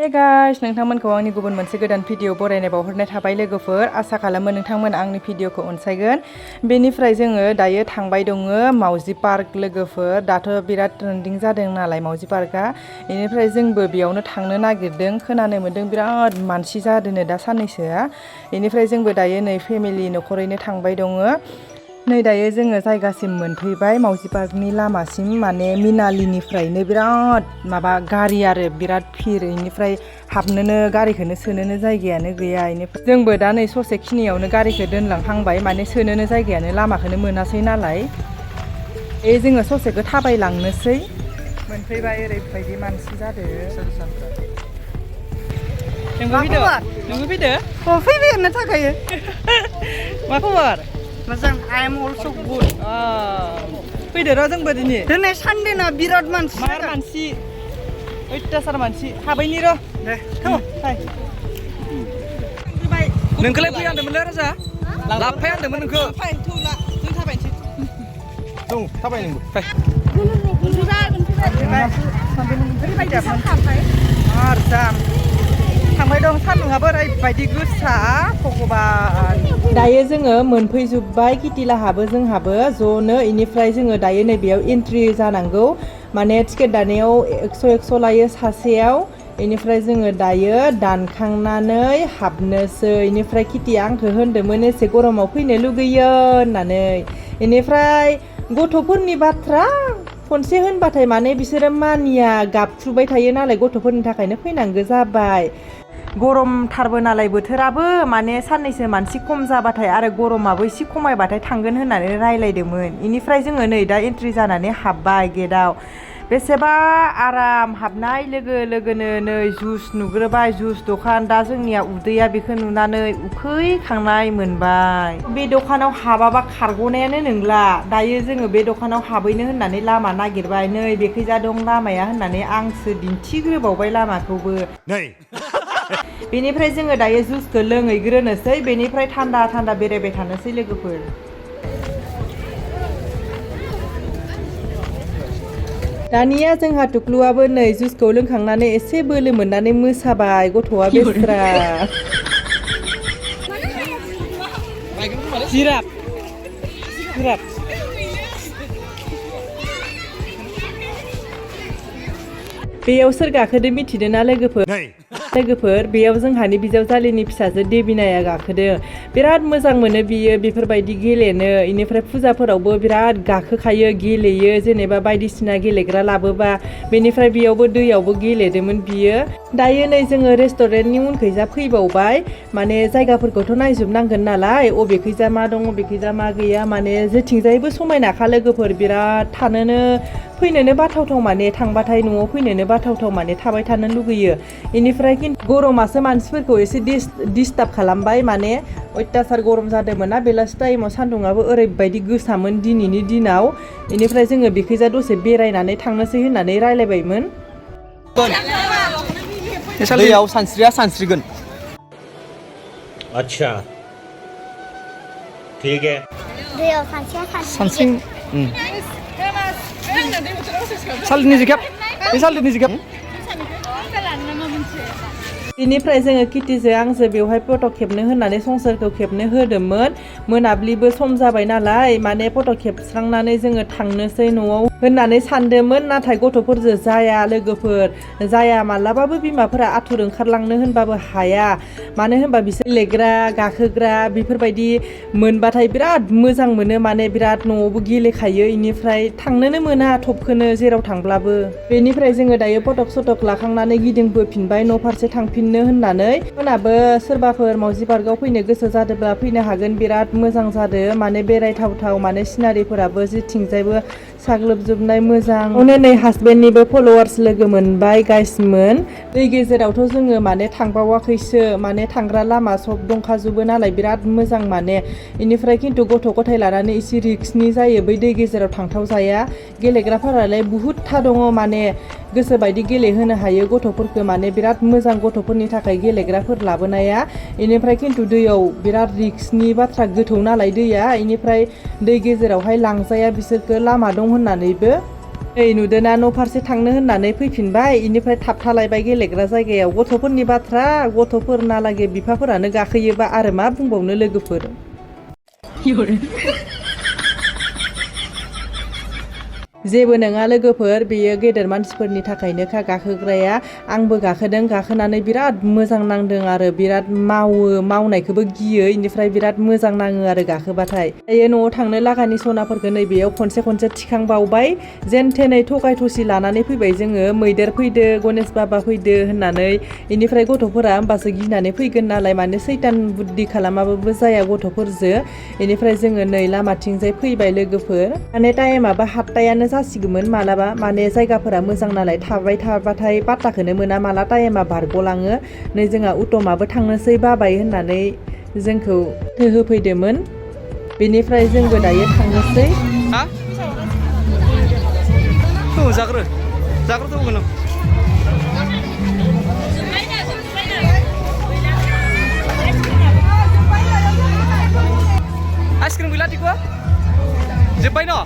Hey guys नोंथांमोनखौ आंनि गुबुन मोनसे गोदान भिडिअ बरायनाय बावहरनाय थाबाय लोगोफोर आसा खालामो नोंथांमोन आंनि भिडिअखौ अनसायगोन। बेनिफ्राय जोङो दायो थांबाय दङ मावजि पार्क लोगोफोर। दाथ' बिराद ट्रेन्डिं जादों नालाय मावजि पार्कआ। बेनिफ्राय जोंबो बेयावनो थांनो नागिरदों। खोनानो मोन्दों बिराद मानसि जादोंनो दा साननैसोआ। बेनिफ्राय जोंबो दायो नै फेमिलि न'खरैनो थांबाय दङ। नै दायो जोङो जायगासिम मोनफैबाय मावजि पार्कनि लामासिम। माने मिनालिनिफ्रायनो बिराद माबा गारि आरो बिराद भिर। बेनिफ्राय हाबनोनो गारिखौनो सोनोनो जायगायानो गैया। बेनिफ्राय जोंबो दा नै ससे खिनियावनो गारिखौ दोनलांहांबाय। माने सोनोनो जायगायानो लामाखौनो मोनासै नालाय। जोङो ससेखौ थाबायलांनोसै। मोनफैबाय ओरैबायदि मानसि जादों। नोंबो फैदो? फैबाय होननो थाखाय मा खबर? मोजां। I am also' good. फैदो र' जोंबो दिनै सानदेना बिराद मानसि। मार मानसि अयथासार मानसि। हाबैनि र' दे फै। नोंखौलाय फैहांदोंमोनलै राजा? लाबफैहांदोंमोन नोंखौ। जों थाबायनोसै। थाबाय नोंबो फै। मार जाम थांबाय दं। सान्दुंआबो ओरैबायदि गोसा भगबान। दायो जोङो मोनफैजोब्बाय किटिलाहाबो जोंहाबो ज'नो। इनिफ्राय जोङो दायो नैबेयाव एन्ट्रि जानांगौ। माने टिकेट दानायाव 100 लायो सासेयाव। बेनिफ्राय जोङो दायो दानखांनानै हाबनोसै। बेनिफ्राय किटिया आंखौ होनदोंमोन एसे गरमाव फैनो लुगैयो होननानै। बेनिफ्राय गथ'फोरनि बाथ्रा खनसे होनबाथाय माने बिसोरो मानिया, गाबफ्रुबाय थायो नालाय। गथ'फोरनि थाखायनो फैनांगौ जाबाय। गरमथारबो नालाय बोथोराबो। माने साननैसो मानसि खम जाबाथाय आरो गरमाबो एसे खमायबाथाय थांगोन होननानै रायलायदोंमोन। बेनिफ्राय जोङो नै दा एन्ट्रि जानानै हाबबाय गेटआव। बेसेबा आराम हाबनाय लोगो लोगोनो नै जुस नुग्रोबाय। जुस दखान। दा जोंनिया उदैया बेखौ नुनानै उखैखांनाय मोनबाय। बे दखानाव हाबाबा खारग'नायानो नंला। दायो जोङो बे दखानाव हाबैनो होननानै लामा नागिरबाय। नै बेखैजा दं लामाया होननानै आंसो दिन्थिग्रोबावबाय लामाखौबो। बेनिफ्राय जोङो दायो जुसखौ लोंहैग्रोनोसै। बेनिफ्राय थान्दा थान्दा बेरायबाय थानोसै लोगोफोर। दानिया जोंहा टुक्लुआबो नै जुसखौ लोंखांनानै एसे बोलो मोननानै मोसाबाय गथ'आ बेस्रा। जिराफ बेयाव सोर गाखोदो मिथिदों ना लोगोफोर? बेयाव जोंहानि बिजावजालिनि फिसाजो देबिनाया गाखोदों। बिराद मोजां मोनो बियो बेफोरबायदि गेलेनो। इनिफ्राय फुजाफोरावबो बिराद गाखोखायो, गेलेयो। जेनेबा बायदिसिना गेलेग्रा लाबोबा। बेनिफ्राय बेयावबो दैयावबो गेलेदोंमोन बियो। दायो नै जोङो रेस्टुरेन्टनि उनखैजा फैबावबाय। माने जायगाफोरखौथ' नायजोबनांगोन नालाय। अबेखैजा मा दं अबेखैजा मा गैया। माने जेथिंजायबो समायनाखा लोगोफोर। बिराद थानोनो फैनोनो बाथावथाव। माने थांबाथाय न'आव फैनोनो बाथावथाव। माने थाबाय थानो लुगैयो। बेनिफ्राय खिन्थु गरमासो मानसिफोरखौ एसे डिस्टार्ब खालामबाय। माने अयथासार गरम जादोंमोन ना बेलासि टाइमाव। सान्दुंआबो ओरैबायदि गोसामोन दिनैनि दिनाव। बेनिफ्राय जोङो बेखैजा दसे बेरायनानै थांनोसै होननानै रायलायबायमोन। दैयाव सानस्रिया सानस्रिगोन। अच्छा ठीक है। दैयाव सानस्रिया सालिनि जिखाब। बे सालिनि जिखाब। बेनिफ्राय जोङो किटिजों आंजों बेवहाय फट' खेबनो होननानै संसारखौ खेबनो होदोंमोन। मोनाब्लिबो सम जाबाय नालाय। माने फट' खेबस्रांनानै जोङो थांनोसै न'आव होननानै सानदोंमोन। नाथाय गथ'फोरजों जाया लोगोफोर। जाया मालाबाबो बिमाफोरा आथुर ओंखारलांनो होनबाबो हाया। मानो होनबा बिसोर गेलेग्रा गाखोग्रा बेफोरबायदि मोनबाथाय बिराद मोजां मोनो। माने बिराद न'आवबो गेलेखायो। इनिफ्राय थांनोनो मोना थबखोनो जेराव थांब्लाबो। बेनिफ्राय जोङो दायो फटक सटक लाखांनानै गिदिंबोफिनबाय न' फारसे थांफिननो होननानै। मोनाबो सोरबाफोर मावजि पार्कआव फैनो गोसो जादोंब्ला फैनो हागोन। बिराद मोजां जादों। माने बेरायथावथाव। माने सिनारिफोराबो जेथिंजायबो साग्लोबजोबनाय मोजां। नै हासबेन्डनिबो फल'वार्स लोगो मोनबाय गाइसमोन। दै गेजेरावथ' जोङो माने थांबावाखैसो। माने थांग्रा लामा सब दंखाजोबो नालाय बिराद मोजां माने। बेनिफ्राय खिन्थु गथ' गथाय लानानै एसे रिक्सनि जायो बै दै गेजेराव थांथाव जाया। गेलेग्राफोरालाय बुहुदथा दङ। माने गोसोबायदि गेलेहोनो हायो गथ'फोरखौ। माने बिराद मोजां गथ'फोरनि थाखाय गेलेग्राफोर लाबोनाया। बेनिफ्राय खिन्थु दैयाव बिराद रिक्सनि बाथ्रा। गोथौ नालाय दैया। बेनिफ्राय दै गेजेरावहाय लांजाया बिसोरखौ लामा दं होननानैबो। ओइ नुदोना न' फारसे थांनो होननानै फैफिनबाय इनिफ्राय थाबथालायबाय गेलेग्रा जायगायाव गथ'फोरनि बाथ्रा गथ'फोरनालागे बिफाफोरानो गाखोयोबा आरो मा बुंबावनो लोगोफोर जेबो नङा लोगोफोर बेयो गेदेर मानसिफोरनि थाखायनोखा गाखोग्राया आंबो गाखोदों गाखोनानै बिराद मोजां नांदों आरो बिराद मावनायखौबो गियो इनिफ्राय बिराद मोजां नाङो आरो गाखोबाथाय दायो न'आव थांनो लागानि सनाफोरखौ नैबेयाव खनसे थिखांबावबाय जेन थेनै थगाय थसि लानानै फैबाय जोङो मैदेर फैदो गणेश बाबा फैदो होननानै इनिफ्राय गथ'फोरा होमबासो गिनानै फैगोन नालाय माने सैतान बुद्धि खालामाबाबो जाया गथ'फोरजो इनिफ्राय जोङो नै लामाथिंजाय फैबाय लोगोफोर माने टाइमाबो हाततायानो जासिगौमोन मालाबा माने जायगाफोरा मोजां नालाय थाबाय थाबाथाय पात्ताखौनो मोना माला टाइमा बारग'लाङो नै जोंहा उटमाबो थांनोसै बाबाय होननानै जोंखौ होफैदोंमोन बेनिफ्राय जोंबो दायो थांनोसै हा जाग्रो जाग्रोथ' होगोन आं आइसक्रिम गैला दिखुआ जोब्बाय न'